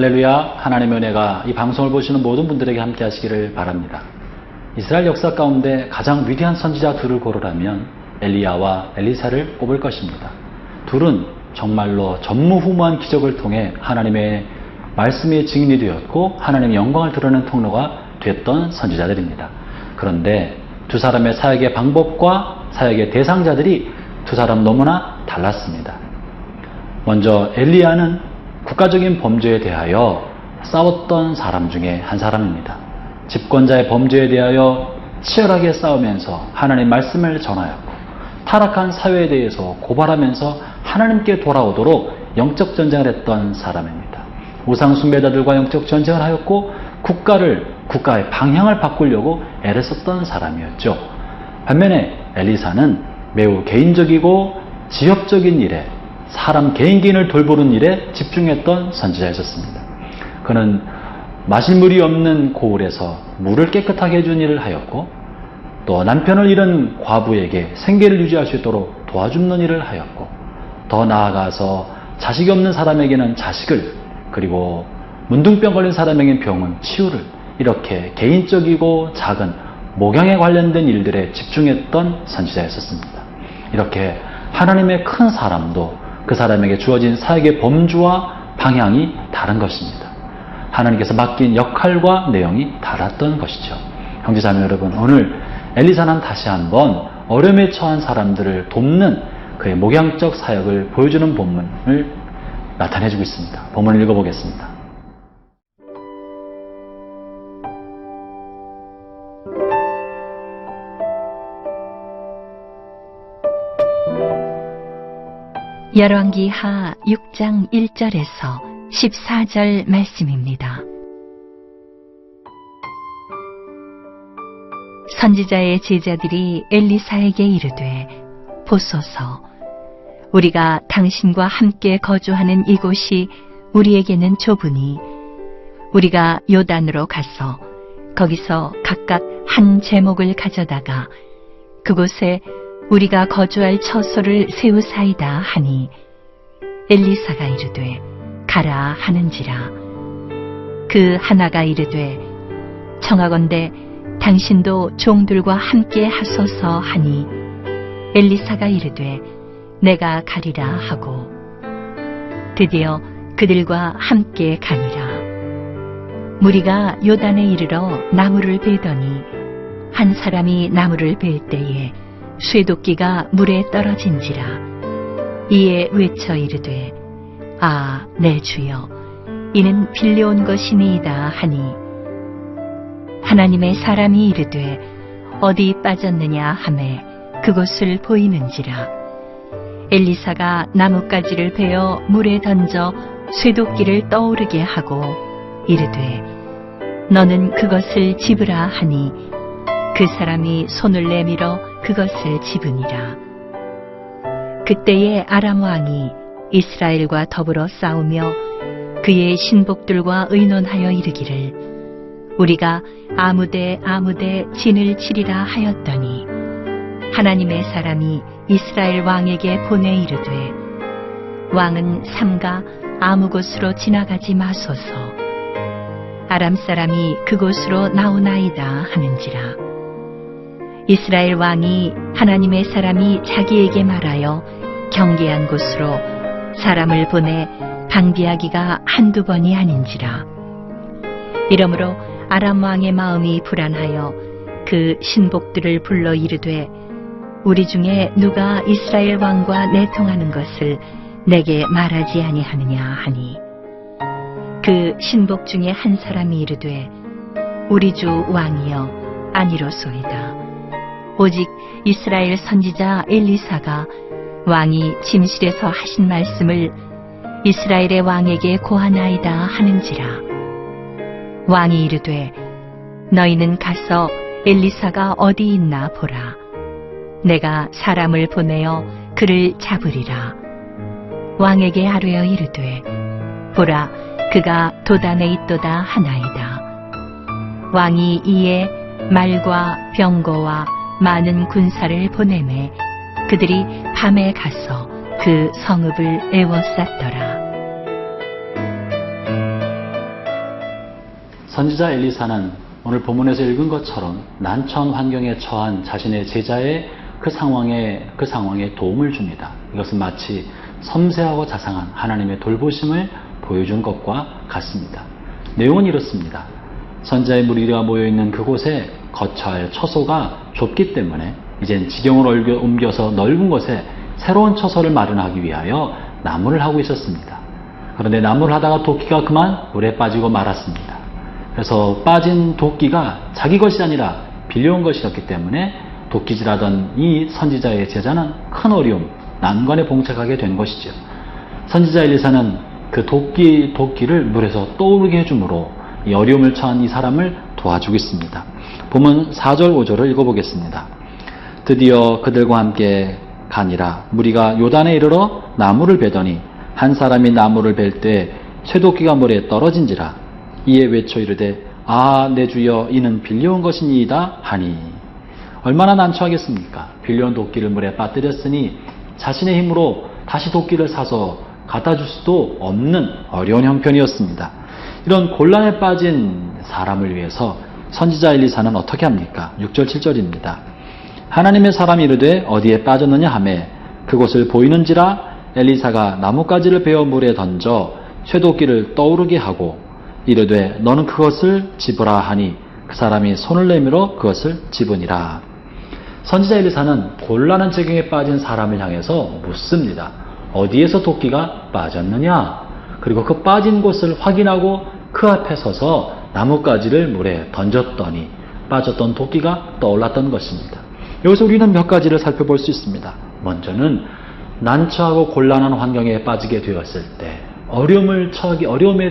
할렐루야. 하나님의 은혜가 이 방송을 보시는 모든 분들에게 함께 하시기를 바랍니다. 이스라엘 역사 가운데 가장 위대한 선지자 둘을 고르라면 엘리야와 엘리사를 꼽을 것입니다. 둘은 정말로 전무후무한 기적을 통해 하나님의 말씀의 증인이 되었고 하나님의 영광을 드러내는 통로가 됐던 선지자들입니다. 그런데 두 사람의 사역의 방법과 사역의 대상자들이 두 사람 너무나 달랐습니다. 먼저 엘리야는 국가적인 범죄에 대하여 싸웠던 사람 중에 한 사람입니다. 집권자의 범죄에 대하여 치열하게 싸우면서 하나님의 말씀을 전하였고 타락한 사회에 대해서 고발하면서 하나님께 돌아오도록 영적 전쟁을 했던 사람입니다. 우상 숭배자들과 영적 전쟁을 하였고 국가의 방향을 바꾸려고 애를 썼던 사람이었죠. 반면에 엘리사는 매우 개인적이고 지역적인 일에 사람 개인을 돌보는 일에 집중했던 선지자였습니다. 그는 마실 물이 없는 고을에서 물을 깨끗하게 해준 일을 하였고 또 남편을 잃은 과부에게 생계를 유지할 수 있도록 도와주는 일을 하였고 더 나아가서 자식이 없는 사람에게는 자식을 그리고 문둥병 걸린 사람에게는 병은 치유를 이렇게 개인적이고 작은 목양에 관련된 일들에 집중했던 선지자였습니다. 이렇게 하나님의 큰 사람도 그 사람에게 주어진 사역의 범주와 방향이 다른 것입니다. 하나님께서 맡긴 역할과 내용이 달랐던 것이죠. 형제자매 여러분, 오늘 엘리사는 다시 한번 어려움에 처한 사람들을 돕는 그의 목양적 사역을 보여주는 본문을 나타내주고 있습니다. 본문을 읽어보겠습니다. 열왕기하 6장 1절에서 14절 말씀입니다. 선지자의 제자들이 엘리사에게 이르되 보소서 우리가 당신과 함께 거주하는 이곳이 우리에게는 좁으니 우리가 요단으로 가서 거기서 각각 한 제목을 가져다가 그곳에 우리가 거주할 처소를 세우사이다 하니 엘리사가 이르되 가라 하는지라. 그 하나가 이르되 청하건대 당신도 종들과 함께 하소서 하니 엘리사가 이르되 내가 가리라 하고 드디어 그들과 함께 가니라. 무리가 요단에 이르러 나무를 베더니 한 사람이 나무를 벨 때에 쇠도끼가 물에 떨어진지라. 이에 외쳐 이르되 아, 내 주여, 이는 빌려온 것이니이다 하니 하나님의 사람이 이르되 어디 빠졌느냐 하매 그곳을 보이는지라. 엘리사가 나뭇가지를 베어 물에 던져 쇠도끼를 떠오르게 하고 이르되 너는 그것을 집으라 하니 그 사람이 손을 내밀어 그것을 집으니라. 그때에 아람 왕이 이스라엘과 더불어 싸우며 그의 신복들과 의논하여 이르기를 우리가 아무데 진을 치리라 하였더니 하나님의 사람이 이스라엘 왕에게 보내 이르되 왕은 삼가 아무 곳으로 지나가지 마소서. 아람 사람이 그곳으로 나오나이다 하는지라. 이스라엘 왕이 하나님의 사람이 자기에게 말하여 경계한 곳으로 사람을 보내 방비하기가 한두 번이 아닌지라. 이러므로 아람 왕의 마음이 불안하여 그 신복들을 불러 이르되 우리 중에 누가 이스라엘 왕과 내통하는 것을 내게 말하지 아니하느냐 하니 그 신복 중에 한 사람이 이르되 우리 주 왕이여 아니로소이다. 오직 이스라엘 선지자 엘리사가 왕이 침실에서 하신 말씀을 이스라엘의 왕에게 고하나이다 하는지라. 왕이 이르되 너희는 가서 엘리사가 어디 있나 보라. 내가 사람을 보내어 그를 잡으리라. 왕에게 아뢰어 이르되 보라 그가 도단에 있도다 하나이다. 왕이 이에 말과 병거와 많은 군사를 보내매 그들이 밤에 가서 그 성읍을 에워쌌더라. 선지자 엘리사는 오늘 본문에서 읽은 것처럼 난처한 환경에 처한 자신의 제자의 그 상황에 도움을 줍니다. 이것은 마치 섬세하고 자상한 하나님의 돌보심을 보여준 것과 같습니다. 내용은 이렇습니다. 선지자의 무리가 모여있는 그곳에 거처할 처소가 좁기 때문에 이젠 지경을 옮겨서 넓은 곳에 새로운 처소를 마련하기 위하여 나무를 하고 있었습니다. 그런데 나무를 하다가 도끼가 그만 물에 빠지고 말았습니다. 그래서 빠진 도끼가 자기 것이 아니라 빌려온 것이었기 때문에 도끼질하던 이 선지자의 제자는 큰 어려움, 난관에 봉착하게 된 것이죠. 선지자 엘리사는 그 도끼를 물에서 떠오르게 해주므로 이 어려움을 처한 이 사람을 도와주고 있습니다. 본문 4절 5절을 읽어보겠습니다. 드디어 그들과 함께 가니라. 무리가 요단에 이르러 나무를 베더니 한 사람이 나무를 벨 때 쇠도끼가 물에 떨어진지라. 이에 외쳐 이르되 아 내 주여 이는 빌려온 것이니이다 하니. 얼마나 난처하겠습니까? 빌려온 도끼를 물에 빠뜨렸으니 자신의 힘으로 다시 도끼를 사서 갖다 줄 수도 없는 어려운 형편이었습니다. 이런 곤란에 빠진 사람을 위해서 선지자 엘리사는 어떻게 합니까? 6절 7절입니다. 하나님의 사람이 이르되 어디에 빠졌느냐 하매 그곳을 보이는지라. 엘리사가 나뭇가지를 베어 물에 던져 쇠도끼를 떠오르게 하고 이르되 너는 그것을 집으라 하니 그 사람이 손을 내밀어 그것을 집으니라. 선지자 엘리사는 곤란한 지경에 빠진 사람을 향해서 묻습니다. 어디에서 도끼가 빠졌느냐? 그리고 그 빠진 곳을 확인하고 그 앞에 서서 나뭇가지를 물에 던졌더니 빠졌던 도끼가 떠올랐던 것입니다. 여기서 우리는 몇 가지를 살펴볼 수 있습니다. 먼저는 난처하고 곤란한 환경에 빠지게 되었을 때, 어려움에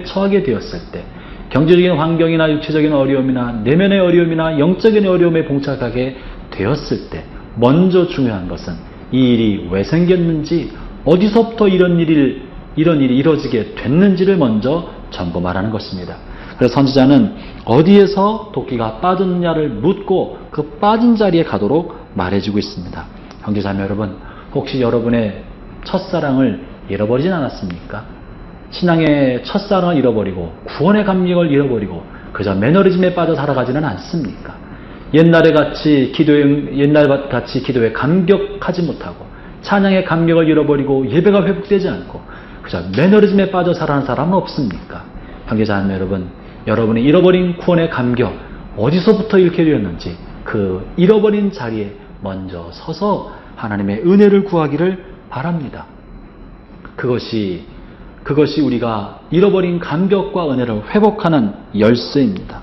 처하게 되었을 때, 경제적인 환경이나 육체적인 어려움이나 내면의 어려움이나 영적인 어려움에 봉착하게 되었을 때 먼저 중요한 것은 이 일이 왜 생겼는지, 어디서부터 이런 일이 이루어지게 됐는지를 먼저 점검하라는 것입니다. 그래서 선지자는 어디에서 도끼가 빠졌느냐를 묻고 그 빠진 자리에 가도록 말해주고 있습니다. 형제자매 여러분, 혹시 여러분의 첫사랑을 잃어버리진 않았습니까? 신앙의 첫사랑을 잃어버리고 구원의 감격을 잃어버리고 그저 매너리즘에 빠져 살아가지는 않습니까? 옛날 같이 기도에 감격하지 못하고 찬양의 감격을 잃어버리고 예배가 회복되지 않고 그저 매너리즘에 빠져 살아가는 사람은 없습니까? 형제자매 여러분, 여러분이 잃어버린 구원의 감격 어디서부터 잃게 되었는지 그 잃어버린 자리에 먼저 서서 하나님의 은혜를 구하기를 바랍니다. 그것이 우리가 잃어버린 감격과 은혜를 회복하는 열쇠입니다.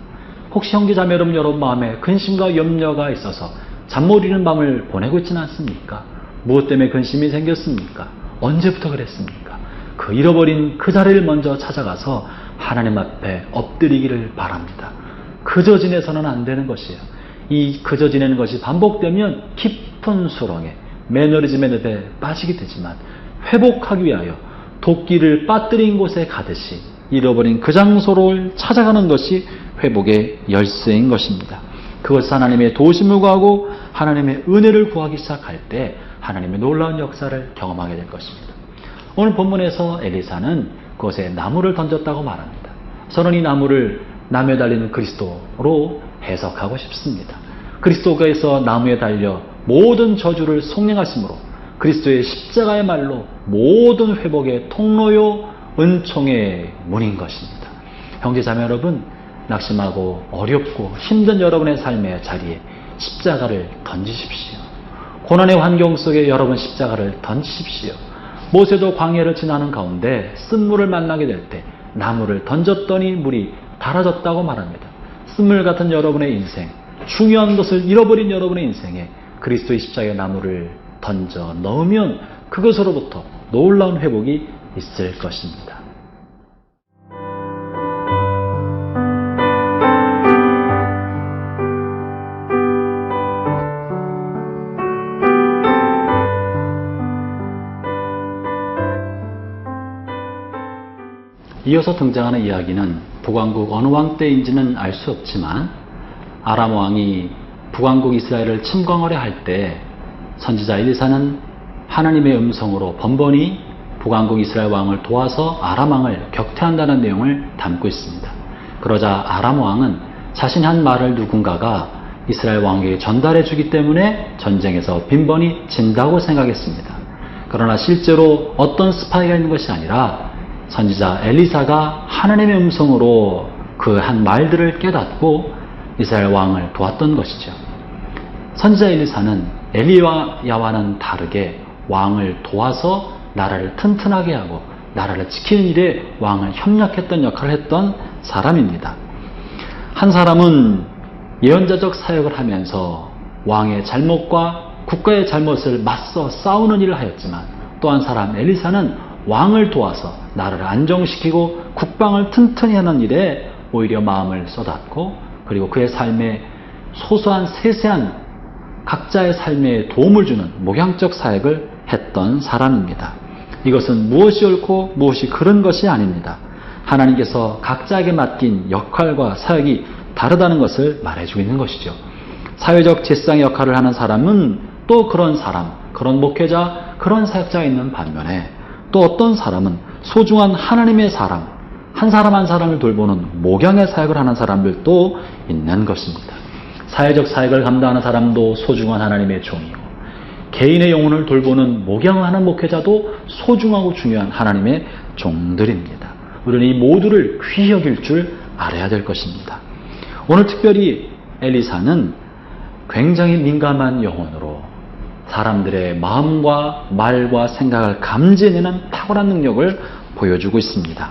혹시 형제자매 여러분 마음에 근심과 염려가 있어서 잠 못 이루는 밤을 보내고 있지는 않습니까? 무엇 때문에 근심이 생겼습니까? 언제부터 그랬습니까? 그 잃어버린 그 자리를 먼저 찾아가서 하나님 앞에 엎드리기를 바랍니다. 그저 지내서는 안 되는 것이에요. 이 그저 지내는 것이 반복되면 깊은 수렁에 매너리즘의 늪에 빠지게 되지만 회복하기 위하여 도끼를 빠뜨린 곳에 가듯이 잃어버린 그 장소를 찾아가는 것이 회복의 열쇠인 것입니다. 그것을 하나님의 도우심을 구하고 하나님의 은혜를 구하기 시작할 때 하나님의 놀라운 역사를 경험하게 될 것입니다. 오늘 본문에서 엘리사는 그곳에 나무를 던졌다고 말합니다. 저는 이 나무를 나무에 달리는 그리스도로 해석하고 싶습니다. 그리스도께서 나무에 달려 모든 저주를 속량하심으로 그리스도의 십자가의 말로 모든 회복의 통로요 은총의 문인 것입니다. 형제자매 여러분, 낙심하고 어렵고 힘든 여러분의 삶의 자리에 십자가를 던지십시오. 고난의 환경 속에 여러분 십자가를 던지십시오. 모세도 광야를 지나는 가운데 쓴물을 만나게 될 때 나무를 던졌더니 물이 달아졌다고 말합니다. 쓴물 같은 여러분의 인생, 중요한 것을 잃어버린 여러분의 인생에 그리스도의 십자가의 나무를 던져 넣으면 그것으로부터 놀라운 회복이 있을 것입니다. 이어서 등장하는 이야기는 북왕국 어느 왕 때인지는 알 수 없지만 아람 왕이 북왕국 이스라엘을 침공하려 할 때 선지자 엘리사는 하나님의 음성으로 번번이 북왕국 이스라엘 왕을 도와서 아람 왕을 격퇴한다는 내용을 담고 있습니다. 그러자 아람 왕은 자신이 한 말을 누군가가 이스라엘 왕에게 전달해 주기 때문에 전쟁에서 빈번히 진다고 생각했습니다. 그러나 실제로 어떤 스파이가 있는 것이 아니라 선지자 엘리사가 하나님의 음성으로 그 한 말들을 깨닫고 이스라엘 왕을 도왔던 것이죠. 선지자 엘리사는 엘리야와는 다르게 왕을 도와서 나라를 튼튼하게 하고 나라를 지키는 일에 왕을 협력했던 역할을 했던 사람입니다. 한 사람은 예언자적 사역을 하면서 왕의 잘못과 국가의 잘못을 맞서 싸우는 일을 하였지만 또 한 사람 엘리사는 왕을 도와서 나라를 안정시키고 국방을 튼튼히 하는 일에 오히려 마음을 쏟았고 그리고 그의 삶에 소소한 세세한 각자의 삶에 도움을 주는 목양적 사역을 했던 사람입니다. 이것은 무엇이 옳고 무엇이 그른 것이 아닙니다. 하나님께서 각자에게 맡긴 역할과 사역이 다르다는 것을 말해주고 있는 것이죠. 사회적 제사장의 역할을 하는 사람은 또 그런 사람, 그런 목회자, 그런 사역자가 있는 반면에 또 어떤 사람은 소중한 하나님의 사람, 한 사람 한 사람을 돌보는 목양의 사역을 하는 사람들도 있는 것입니다. 사회적 사역을 감당하는 사람도 소중한 하나님의 종이고 개인의 영혼을 돌보는 목양을 하는 목회자도 소중하고 중요한 하나님의 종들입니다. 우리는 이 모두를 귀히 여길 줄 알아야 될 것입니다. 오늘 특별히 엘리사는 굉장히 민감한 영혼으로 사람들의 마음과 말과 생각을 감지해내는 탁월한 능력을 보여주고 있습니다.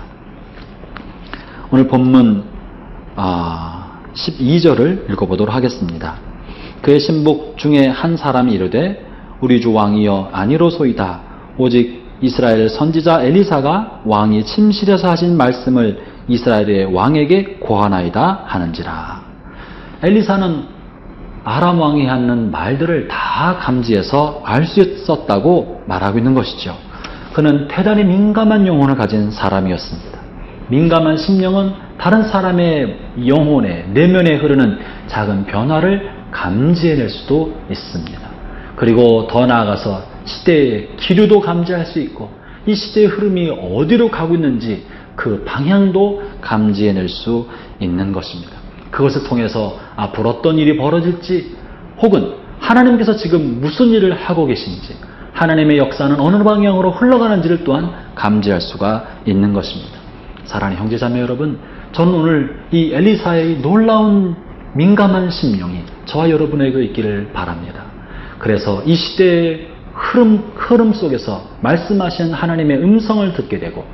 오늘 본문 12절을 읽어보도록 하겠습니다. 그의 신복 중에 한 사람이 이르되 우리 주 왕이여 아니로소이다. 오직 이스라엘 선지자 엘리사가 왕이 침실에서 하신 말씀을 이스라엘의 왕에게 고하나이다 하는지라. 엘리사는 아람 왕이 하는 말들을 다 감지해서 알 수 있었다고 말하고 있는 것이죠. 그는 대단히 민감한 영혼을 가진 사람이었습니다. 민감한 심령은 다른 사람의 영혼에 내면에 흐르는 작은 변화를 감지해낼 수도 있습니다. 그리고 더 나아가서 시대의 기류도 감지할 수 있고 이 시대의 흐름이 어디로 가고 있는지 그 방향도 감지해낼 수 있는 것입니다. 그것을 통해서 앞으로 어떤 일이 벌어질지 혹은 하나님께서 지금 무슨 일을 하고 계신지 하나님의 역사는 어느 방향으로 흘러가는지를 또한 감지할 수가 있는 것입니다. 사랑하는 형제자매 여러분, 저는 오늘 이 엘리사의 놀라운 민감한 심령이 저와 여러분에게 있기를 바랍니다. 그래서 이 시대의 흐름 속에서 말씀하신 하나님의 음성을 듣게 되고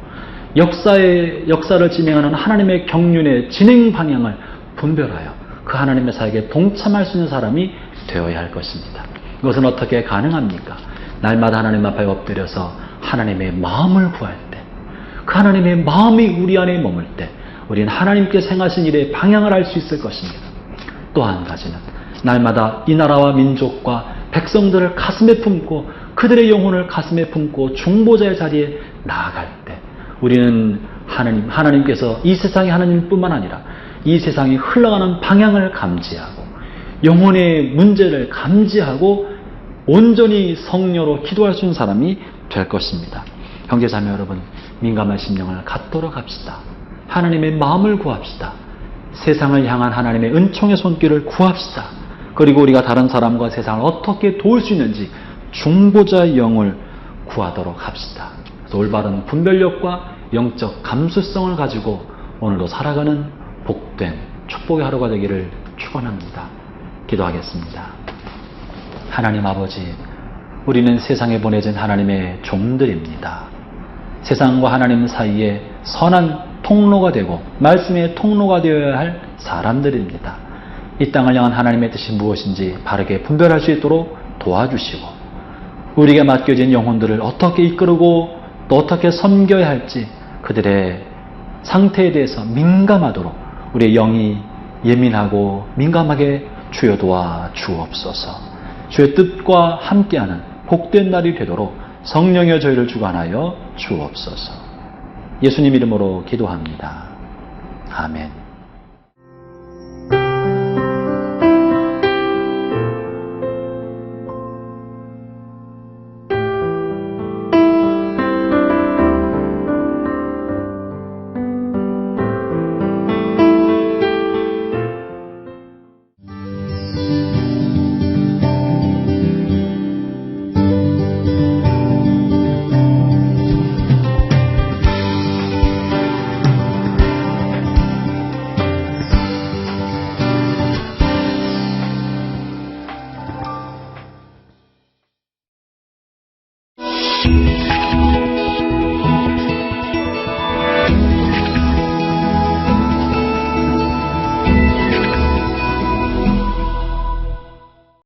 역사를 진행하는 하나님의 경륜의 진행 방향을 분별하여 그 하나님의 사역에 동참할 수 있는 사람이 되어야 할 것입니다. 이것은 어떻게 가능합니까? 날마다 하나님 앞에 엎드려서 하나님의 마음을 구할 때, 그 하나님의 마음이 우리 안에 머물 때 우리는 하나님께서 행하신 일의 방향을 알 수 있을 것입니다. 또 한 가지는 날마다 이 나라와 민족과 백성들을 가슴에 품고 그들의 영혼을 가슴에 품고 중보자의 자리에 나아갈 때 우리는 하나님께서 이 세상의 하나님뿐만 아니라 이 세상이 흘러가는 방향을 감지하고 영혼의 문제를 감지하고 온전히 성녀로 기도할 수 있는 사람이 될 것입니다. 형제자매 여러분, 민감한 심령을 갖도록 합시다. 하나님의 마음을 구합시다. 세상을 향한 하나님의 은총의 손길을 구합시다. 그리고 우리가 다른 사람과 세상을 어떻게 도울 수 있는지 중보자의 영을 구하도록 합시다. 그래서 올바른 분별력과 영적 감수성을 가지고 오늘도 살아가는 복된 축복의 하루가 되기를 축원합니다. 기도하겠습니다. 하나님 아버지, 우리는 세상에 보내진 하나님의 종들입니다. 세상과 하나님 사이에 선한 통로가 되고 말씀의 통로가 되어야 할 사람들입니다. 이 땅을 향한 하나님의 뜻이 무엇인지 바르게 분별할 수 있도록 도와주시고 우리에게 맡겨진 영혼들을 어떻게 이끌고 또 어떻게 섬겨야 할지 그들의 상태에 대해서 민감하도록 우리의 영이 예민하고 민감하게 주여 도와 주옵소서. 주의 뜻과 함께하는 복된 날이 되도록 성령여 저희를 주관하여 주옵소서. 예수님 이름으로 기도합니다. 아멘.